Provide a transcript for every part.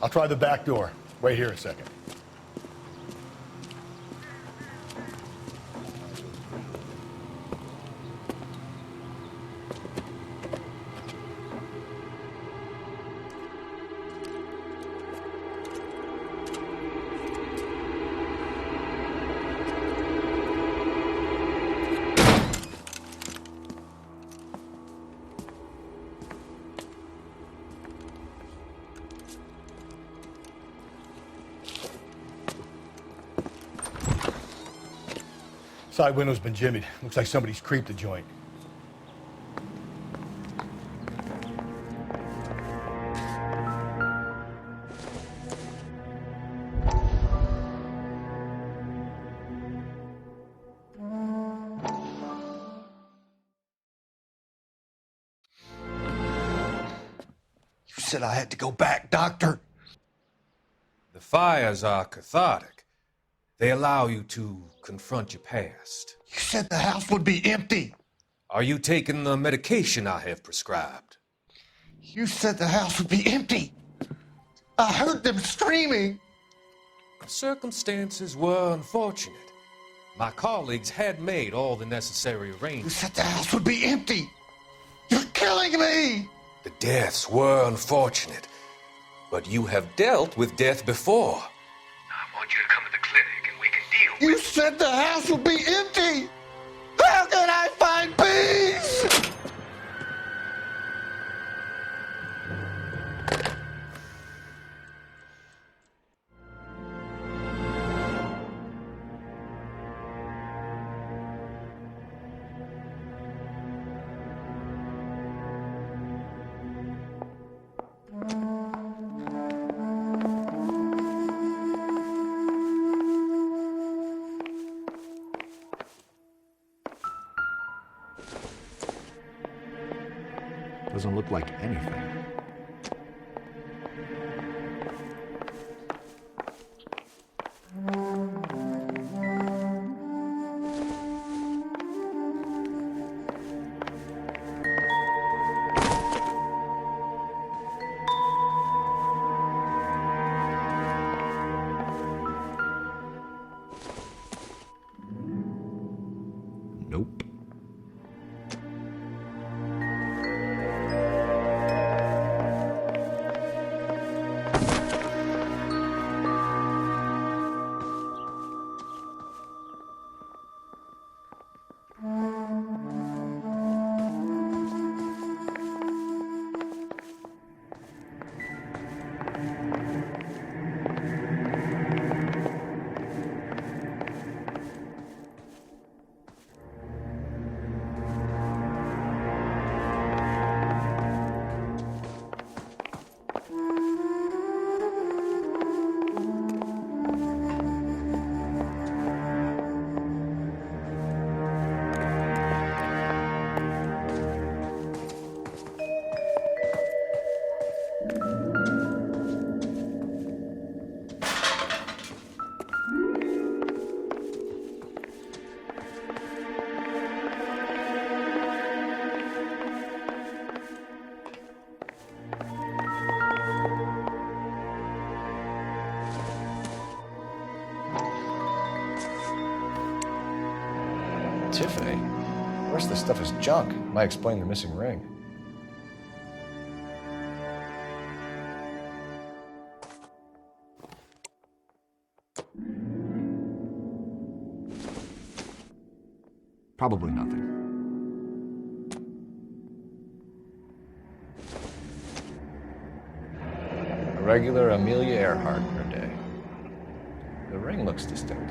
I'll try the back door. Wait here a second. Side window's been jimmied. Looks like somebody's creeped the joint. You said I had to go back, Doctor. The fires are cathartic. They allow you to confront your past. You said the house would be empty. Are you taking the medication I have prescribed? You said the house would be empty. I heard them screaming. Circumstances were unfortunate. My colleagues had made all the necessary You arrangements. said the house would be empty. You're killing me. The deaths were unfortunate, but you have dealt with death before. I want you to come to the clinic and we can deal You said the house would be empty. How can I find peace? Doesn't look like anything. Nope. Tiffany? The rest of this stuff is junk. Might explain the missing ring. Probably nothing. A regular Amelia Earhart in her day. The ring looks distinctive.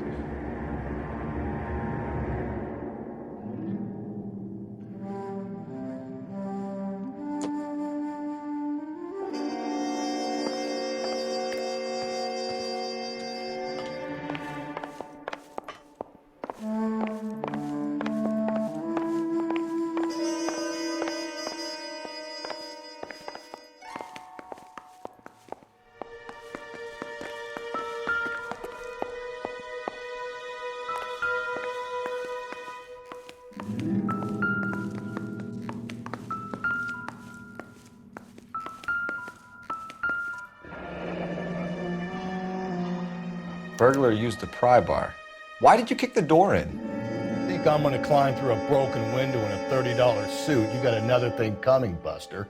burglar used the pry bar. Why did you kick the door in? Think I'm gonna climb through a broken window in a $30 suit? You got another thing coming, Buster.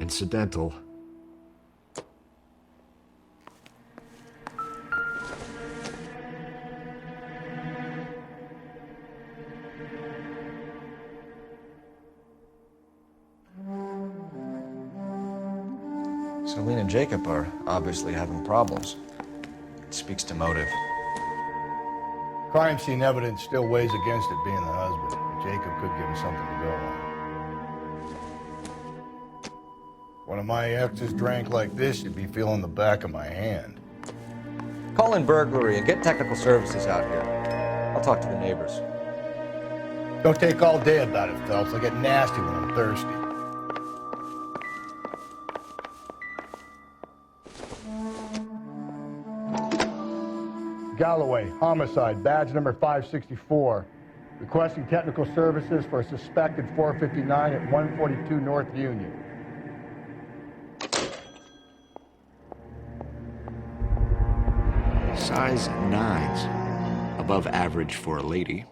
Incidental. Celine and Jacob are obviously having problems. It speaks to motive. Crime scene evidence still weighs against it being the husband. Jacob could give him something to go on. One of my exes drank like this, you'd be feeling the back of my hand. Call in burglary and get technical services out here. I'll talk to the neighbors. Don't take all day about it, Phelps. I get nasty when I'm thirsty. Galloway, homicide, badge number 564. Requesting technical services for a suspected 459 at 142 North Union. Size 9s. Above average for a lady.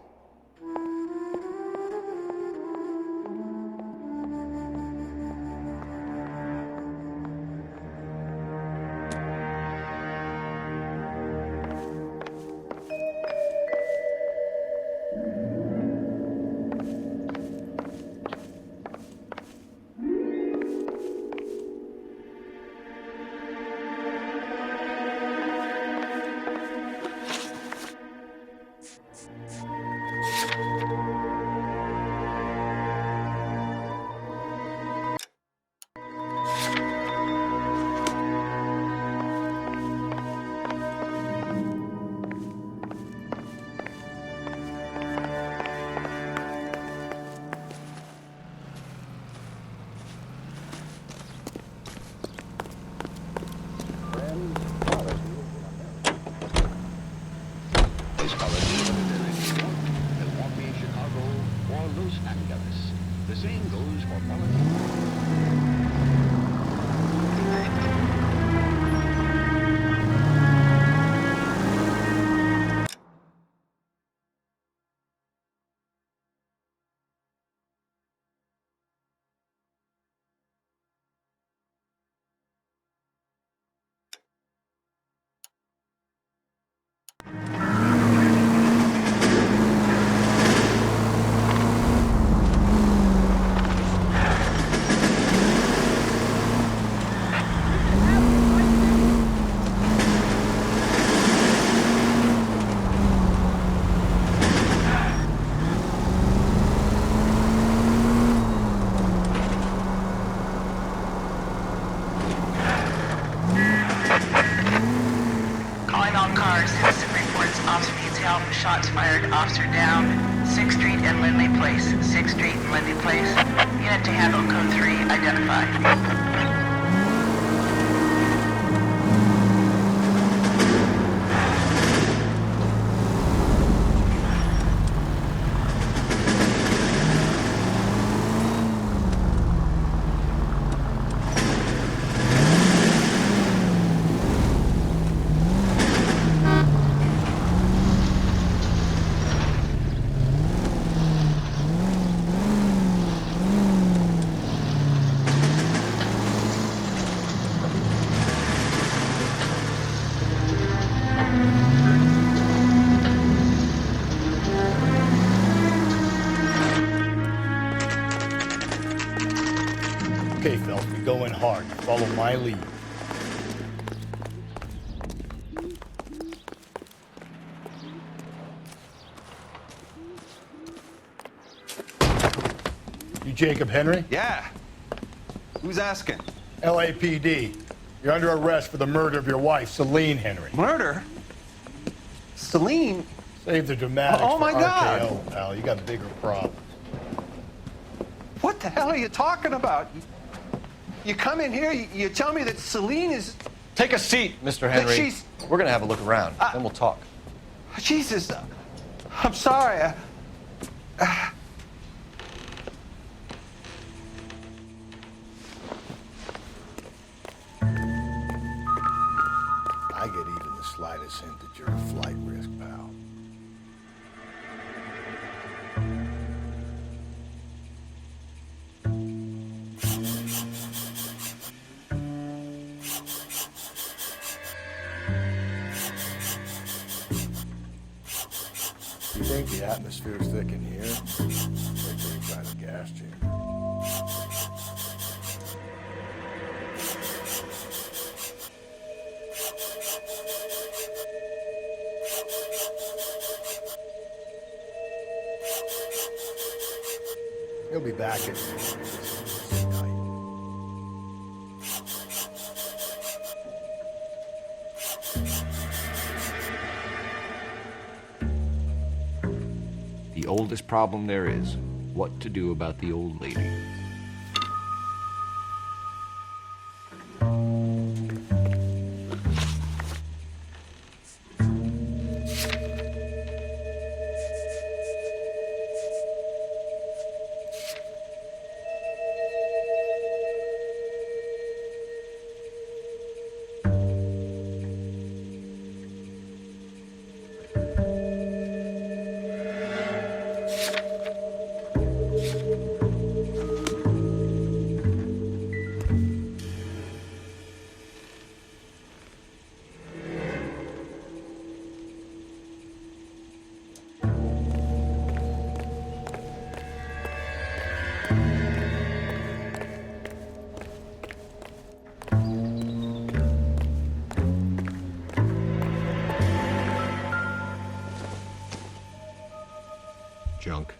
Shots fired. Officer down. 6th Street and Lindley Place. 6th Street and Lindley Place. Unit to handle code 3 identified. Okay, Phelps, we go in hard. Follow my lead. You Jacob Henry? Yeah. Who's asking? LAPD. You're under arrest for the murder of your wife, Celine Henry. Murder? Celine? Save the dramatics Oh, my for God. RKO, pal. You got bigger problems. What the hell are you talking about? You come in here, you tell me that Celine is... Take a seat, Mr. Henry. she's- We're gonna have a look around, then we'll talk. Jesus, I'm sorry. I get even the slightest hint that you're a flight risk, pal. You think the atmosphere's thick in here? Wait till you try the gas chamber. He'll be back at night. The oldest problem there is, what to do about the old lady. Junk.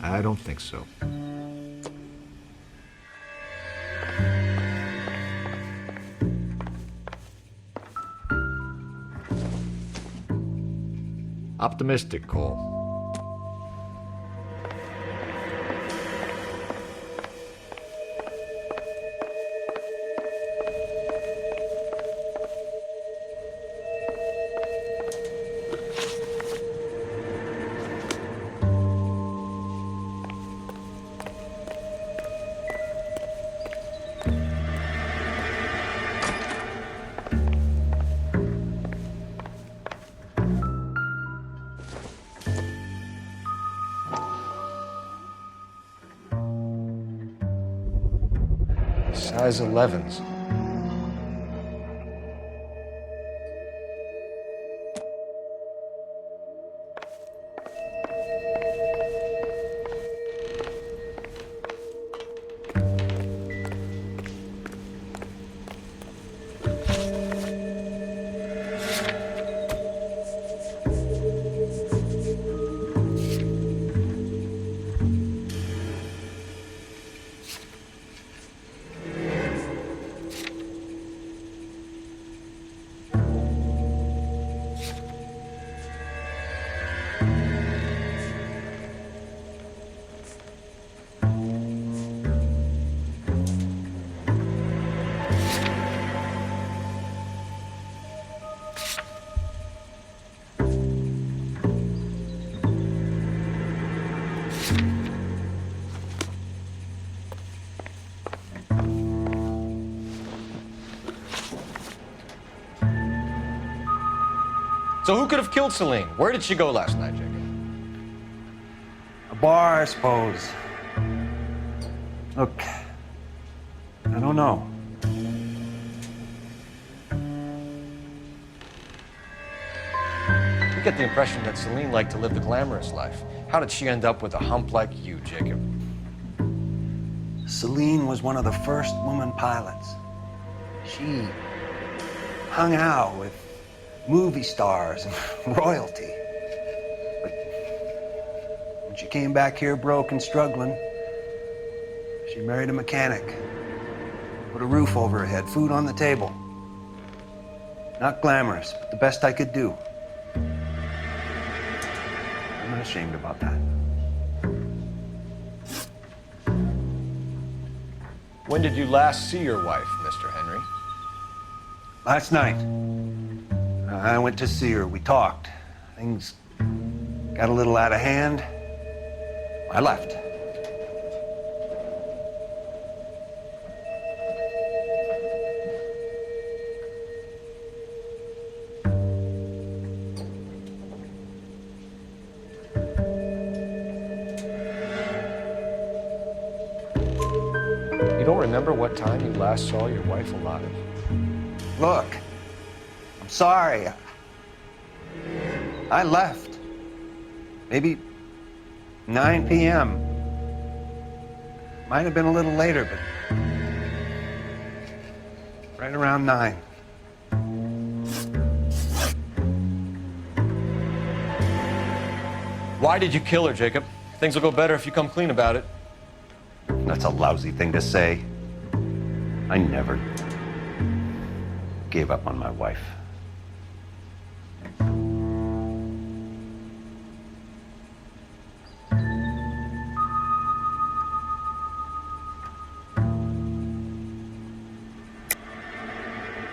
I don't think so. Optimistic, Cole. Size 11s. So who could have killed Celine? Where did she go last night, Jacob? A bar, I suppose. Look, I don't know. You get the impression that Celine liked to live the glamorous life. How did she end up with a hump like you, Jacob? Celine was one of the first woman pilots. She hung out with movie stars and royalty. But when she came back here broke and struggling, she married a mechanic. Put a roof over her head, food on the table. Not glamorous, but the best I could do. I'm not ashamed about that. When did you last see your wife, Mr. Henry? Last night, I went to see her. We talked. Things got a little out of hand. I left. You don't remember what time you last saw your wife alive? Look, I'm sorry. I left. Maybe 9 p.m. Might have been a little later, but right around 9. Why did you kill her, Jacob? Things will go better if you come clean about it. That's a lousy thing to say. I never gave up on my wife.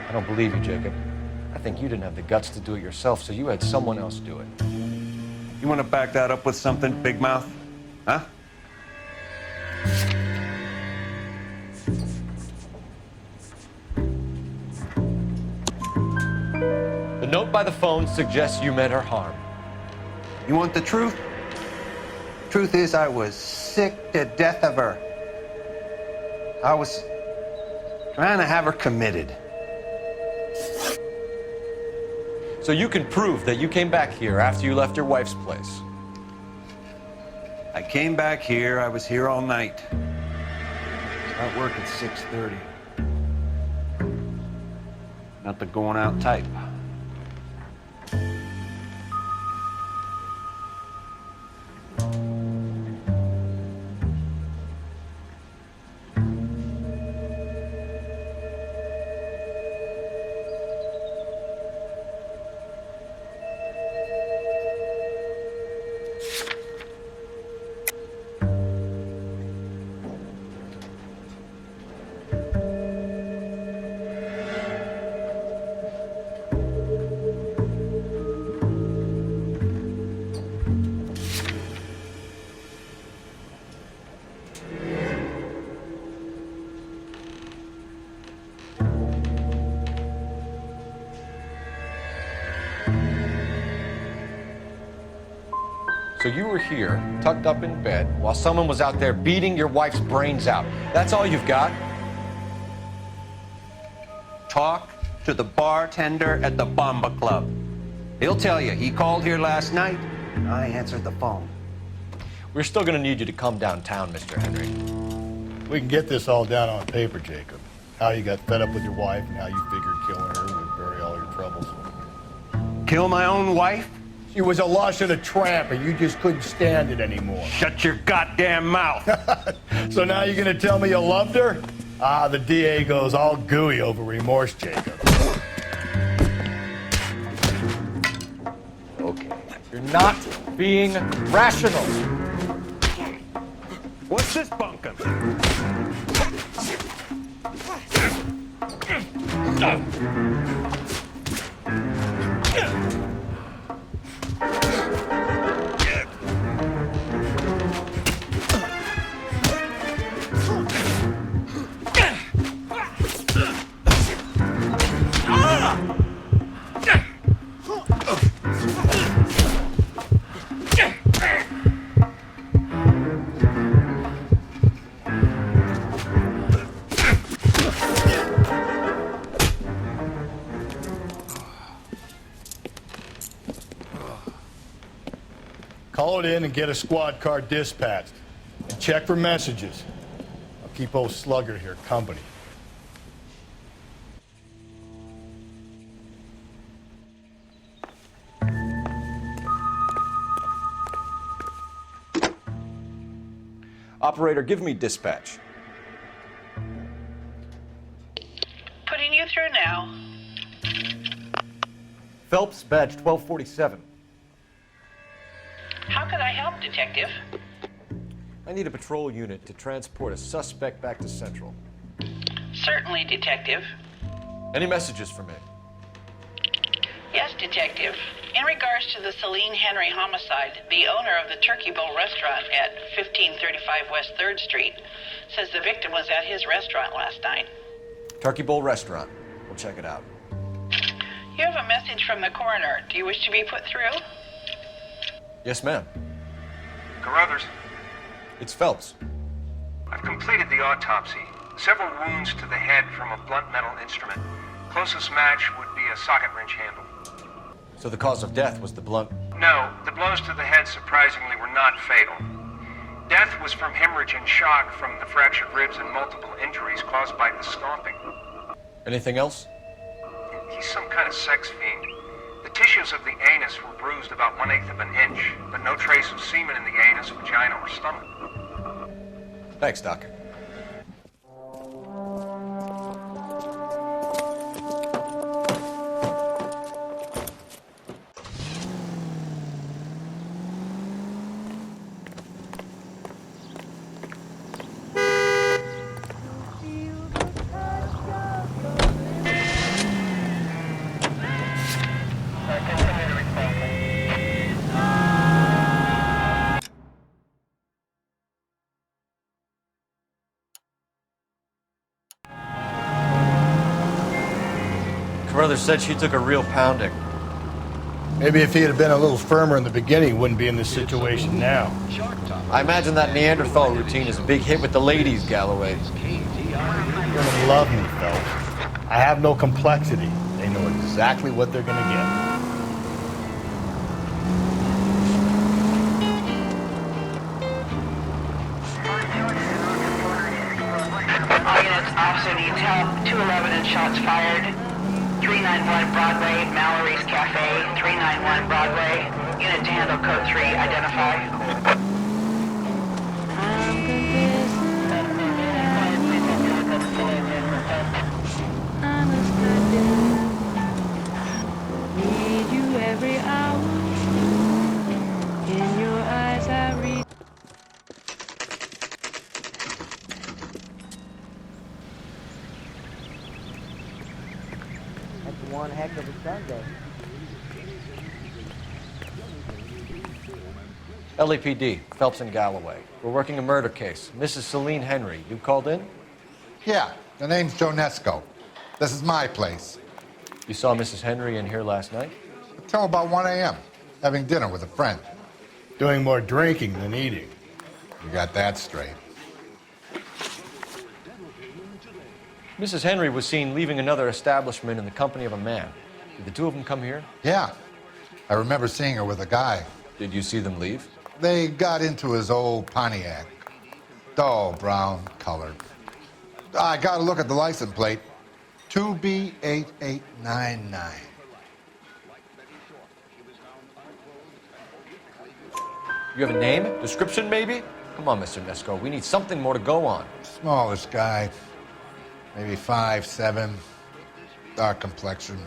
I don't believe you, Jacob. I think you didn't have the guts to do it yourself, so you had someone else do it. You want to back that up with something, Big Mouth? Huh? The note by the phone suggests you meant her harm. You want the truth? Truth is, I was sick to death of her. I was trying to have her committed. So you can prove that you came back here after you left your wife's place. I came back here. I was here all night. Start work at 6:30. Not the going out type. So you were here, tucked up in bed, while someone was out there beating your wife's brains out. That's all you've got? Talk to the bartender at the Bomba Club. He'll tell you he called here last night, and I answered the phone. We're still gonna need you to come downtown, Mr. Henry. We can get this all down on paper, Jacob. How you got fed up with your wife and how you figured killing her would bury all your troubles. Kill my own wife? She was a lush and a tramp, and you just couldn't stand it anymore. Shut your goddamn mouth. So now you're gonna tell me you loved her? Ah, the DA goes all gooey over remorse, Jacob. Okay. You're not being rational. What's this bunkum? Call it in and get a squad car dispatched. And check for messages. I'll keep old Slugger here company. Operator, give me dispatch. Putting you through now. Phelps, badge 1247. How could I help, Detective? I need a patrol unit to transport a suspect back to Central. Certainly, Detective. Any messages for me? Yes, Detective. In regards to the Celine Henry homicide, the owner of the Turkey Bowl restaurant at 1535 West 3rd Street says the victim was at his restaurant last night. Turkey Bowl restaurant. We'll check it out. You have a message from the coroner. Do you wish to be put through? Yes, ma'am. Carruthers, It's Phelps. I've completed the autopsy. Several wounds to the head from a blunt metal instrument. Closest match would be a socket wrench handle. So the cause of death was the blunt. No, the blows to the head surprisingly were not fatal. Death was from hemorrhage and shock from the fractured ribs and multiple injuries caused by the stomping. Anything else? He's some kind of sex fiend. The tissues of the anus were bruised about 1/8 of an inch, but no trace of semen in the anus, vagina, or stomach. Thanks, Doc. Carruthers said she took a real pounding. Maybe if he had been a little firmer in the beginning, he wouldn't be in this situation now. I imagine that Neanderthal routine is a big hit with the ladies, Galloway. They're gonna love me, Phelps. I have no complexity. They know exactly what they're gonna get. All units, officer needs help. 211 and shots fired. 391 Broadway, Mallory's Cafe. 391 Broadway. Unit to handle code 3, identify. Need you every hour. In your eyes I read. That's one heck of a Sunday. LAPD, Phelps and Galloway. We're working a murder case. Mrs. Celine Henry, you called in? Yeah, the name's Jonesco. This is my place. You saw Mrs. Henry in here last night? Until about 1 a.m., having dinner with a friend. Doing more drinking than eating. You got that straight. Mrs. Henry was seen leaving another establishment in the company of a man. Did the two of them come here? Yeah, I remember seeing her with a guy. Did you see them leave? They got into his old Pontiac. Dull brown color. I got a look at the license plate. 2B8899. You have a name? Description, maybe? Come on, Mr. Nesco. We need something more to go on. Smallish guy. Maybe 5'7". Dark complexion.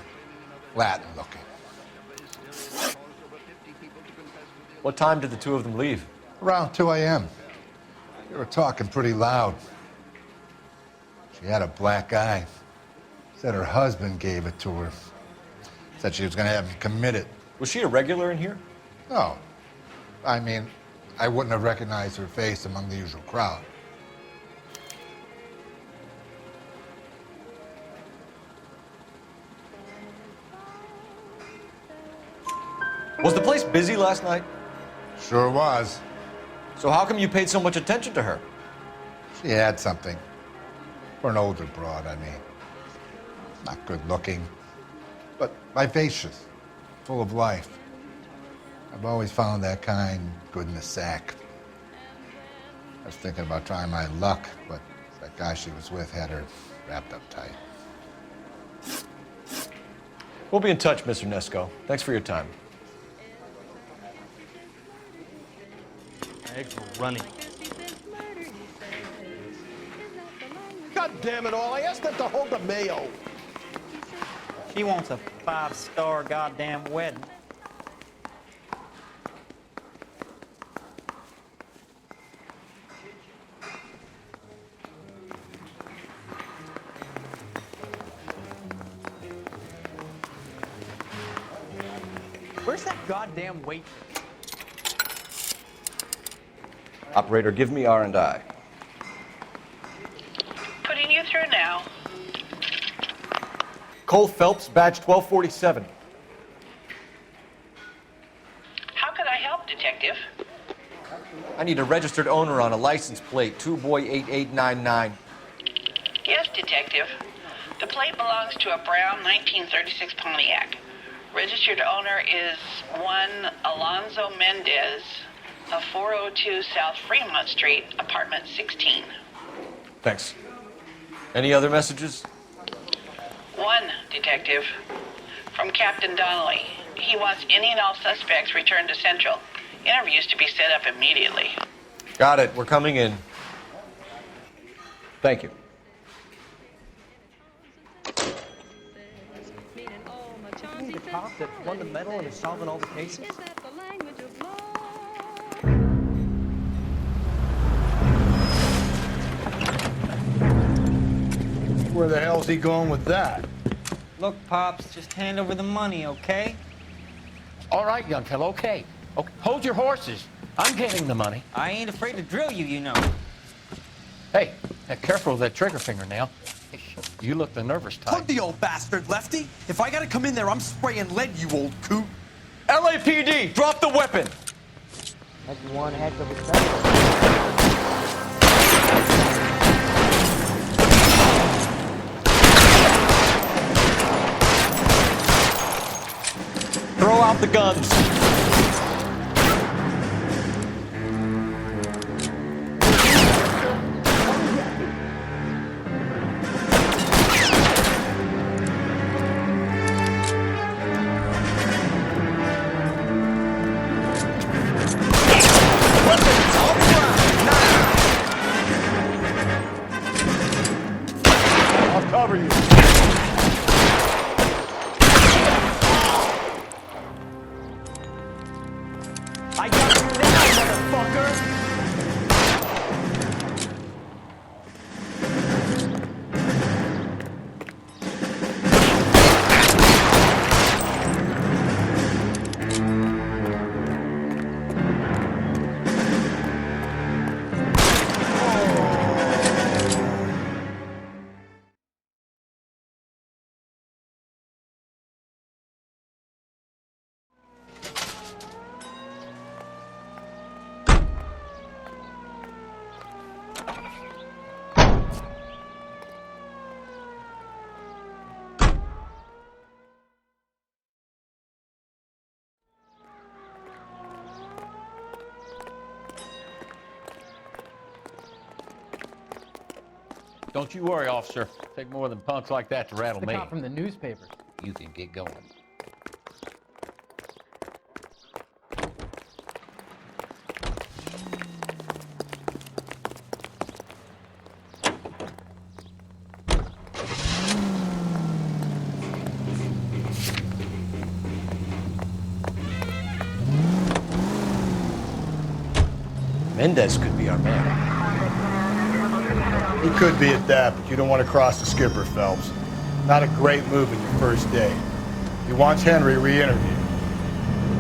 Latin looking. What time did the two of them leave? Around 2 a.m. They were talking pretty loud. She had a black eye. Said her husband gave it to her. Said she was going to have him committed. Was she a regular in here? No. I mean, I wouldn't have recognized her face among the usual crowd. Was the place busy last night? Sure was. So how come you paid so much attention to her? She had something. For an older broad, I mean. Not good looking, but vivacious, full of life. I've always found that kind good in the sack. I was thinking about trying my luck, but that guy she was with had her wrapped up tight. We'll be in touch, Mr. Nesco. Thanks for your time. Eggs were running. damn it all. I asked them to hold the mayo. She wants a 5-star goddamn wedding. Where's that goddamn waitress? Operator, give me R&I. Putting you through now. Cole Phelps, badge 1247. How could I help, Detective? I need a registered owner on a license plate, 2boy8899. Yes, Detective. The plate belongs to a brown 1936 Pontiac. Registered owner is one Alonzo Mendez of 402 South Fremont Street, apartment 16. Thanks. Any other messages? One, Detective. From Captain Donnelly. He wants any and all suspects returned to Central. Interviews to be set up immediately. Got it. We're coming in. Thank you. The cop that won the medal and is solving all the cases? Where the hell's he going with that? Look, Pops, just hand over the money, okay? All right, young fellow, okay. Hold your horses. I'm getting the money. I ain't afraid to drill you, you know. Hey, careful with that trigger finger now. You look the nervous type. Plug the old bastard, Lefty. If I gotta come in there, I'm spraying lead, you old coot. LAPD, drop the weapon! That's one heck of a thing. Throw out the guns. I'll cover you. I got you now, motherfucker! Don't you worry, officer. Take more than punks like that to rattle me. From the newspapers. You can get going. Mendez could be our man. He could be at that, but you don't want to cross the skipper, Phelps. Not a great move in your first day. He wants Henry re-interviewed.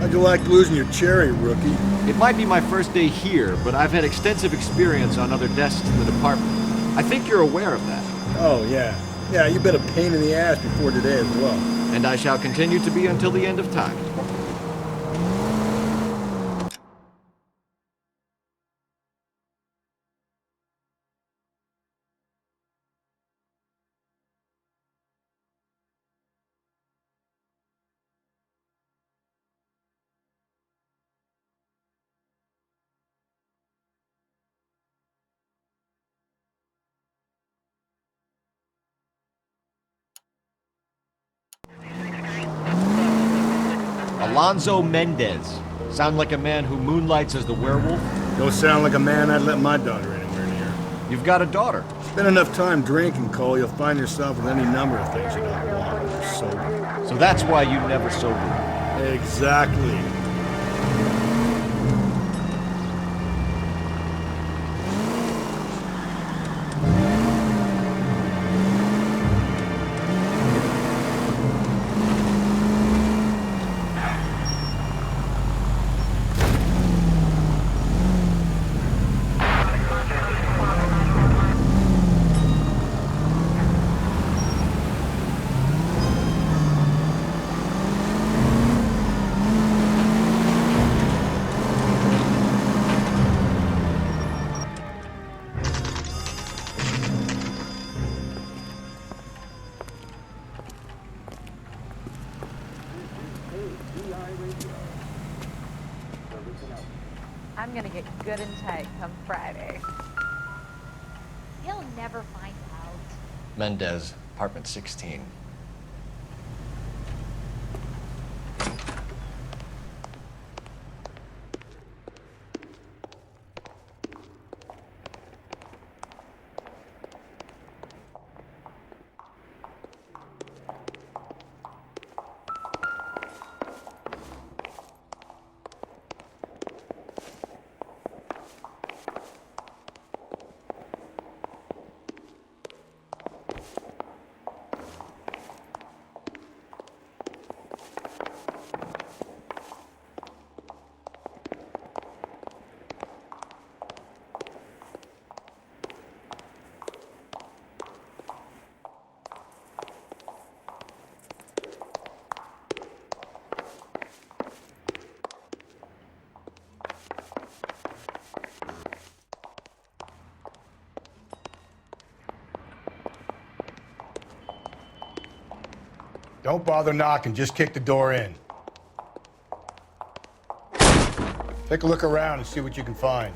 How'd you like losing your cherry, rookie? It might be my first day here, but I've had extensive experience on other desks in the department. I think you're aware of that. Oh, yeah. Yeah, you've been a pain in the ass before today as well. And I shall continue to be until the end of time. Alonzo Mendez. Sound like a man who moonlights as the werewolf? Don't sound like a man I'd let my daughter anywhere near. You've got a daughter. Spend enough time drinking, Cole, you'll find yourself with any number of things you don't want when you're sober. So that's why you never sober. Exactly. I'm gonna get good and tight come Friday. He'll never find out. Mendez, apartment 16. Don't bother knocking, just kick the door in. Take a look around and see what you can find.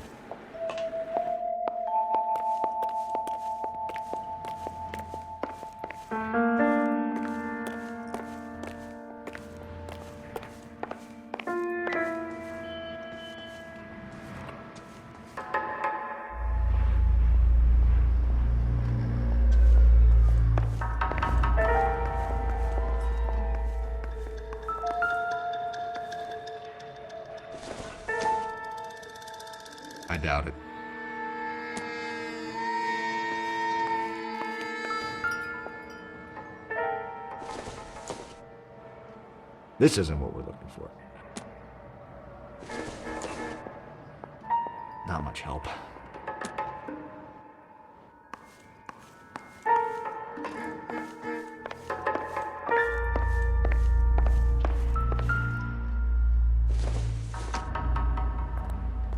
I doubt it. This isn't what we're looking for. Not much help.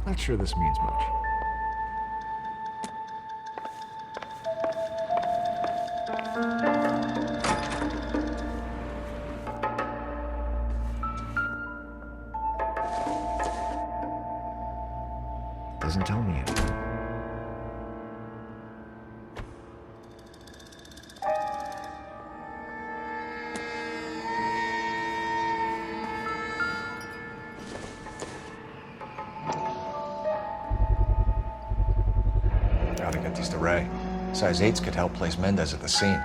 Not sure this means much. Doesn't tell me anything. Gotta get these to Ray. Size 8s could help place Mendez at the scene.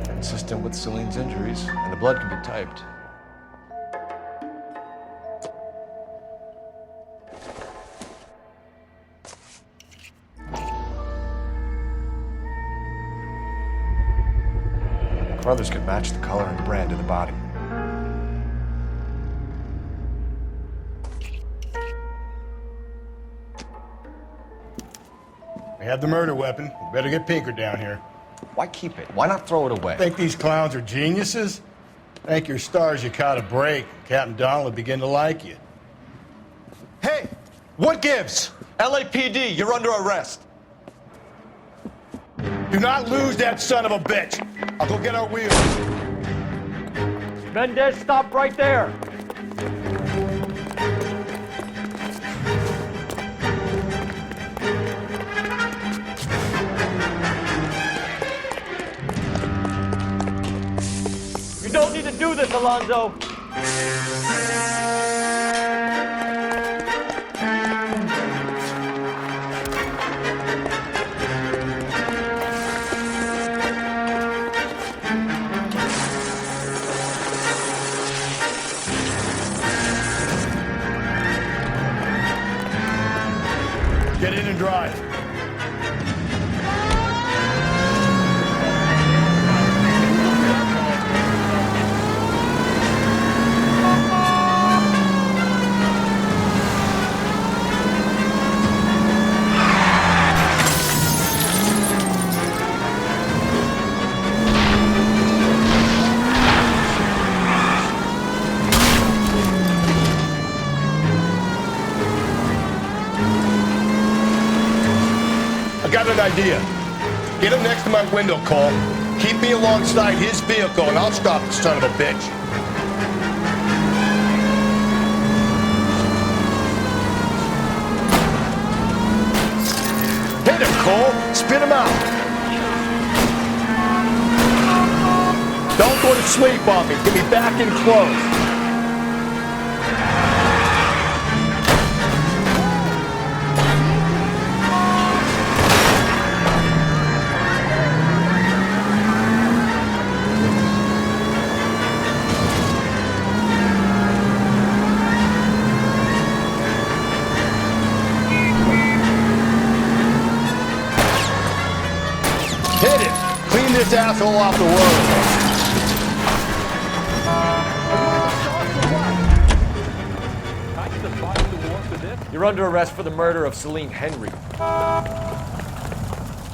Consistent with Celine's injuries, and the blood can be typed. Brothers could match the color and brand of the body. We have the murder weapon. We better get Pinker down here. Why keep it? Why not throw it away? Think these clowns are geniuses? Thank your stars you caught a break. Captain Donald will begin to like you. Hey! What gives? LAPD, you're under arrest. Do not lose that son of a bitch. I'll go get our wheels. Mendez, stop right there. Alonzo. Get in and drive. Got an idea. Get him next to my window, Cole. Keep me alongside his vehicle, and I'll stop the son of a bitch. Hit him, Cole. Spit him out. Don't go to sleep on me. Get me back in close. Hit it! Clean this asshole off the road. You're under arrest for the murder of Celine Henry.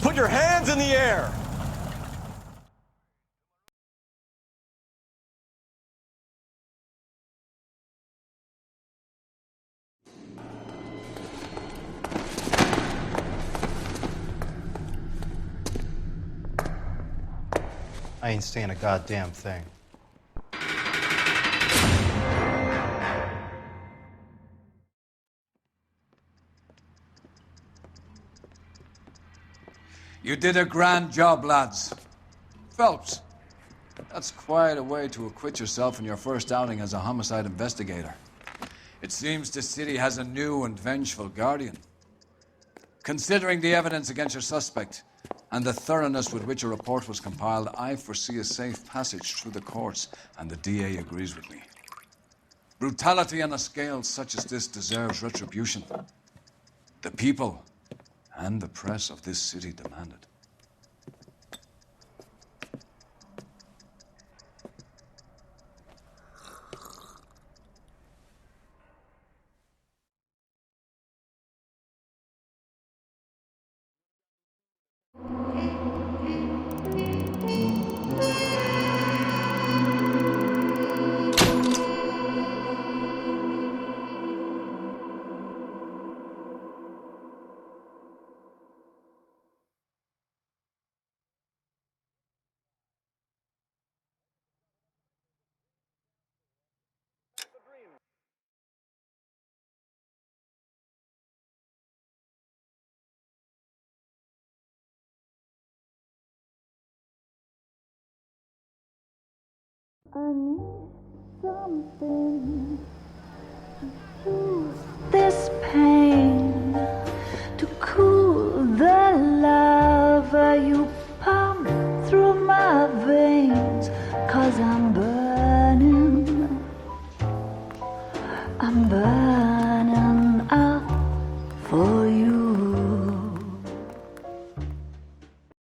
Put your hands in the air! I ain't saying a goddamn thing. You did a grand job, lads. Phelps, that's quite a way to acquit yourself in your first outing as a homicide investigator. It seems the city has a new and vengeful guardian. Considering the evidence against your suspect, and the thoroughness with which a report was compiled, I foresee a safe passage through the courts, and the DA agrees with me. Brutality on a scale such as this deserves retribution. The people and the press of this city demand it. I need something to soothe this pain, to cool the lava you pump through my veins, 'cause I'm burning.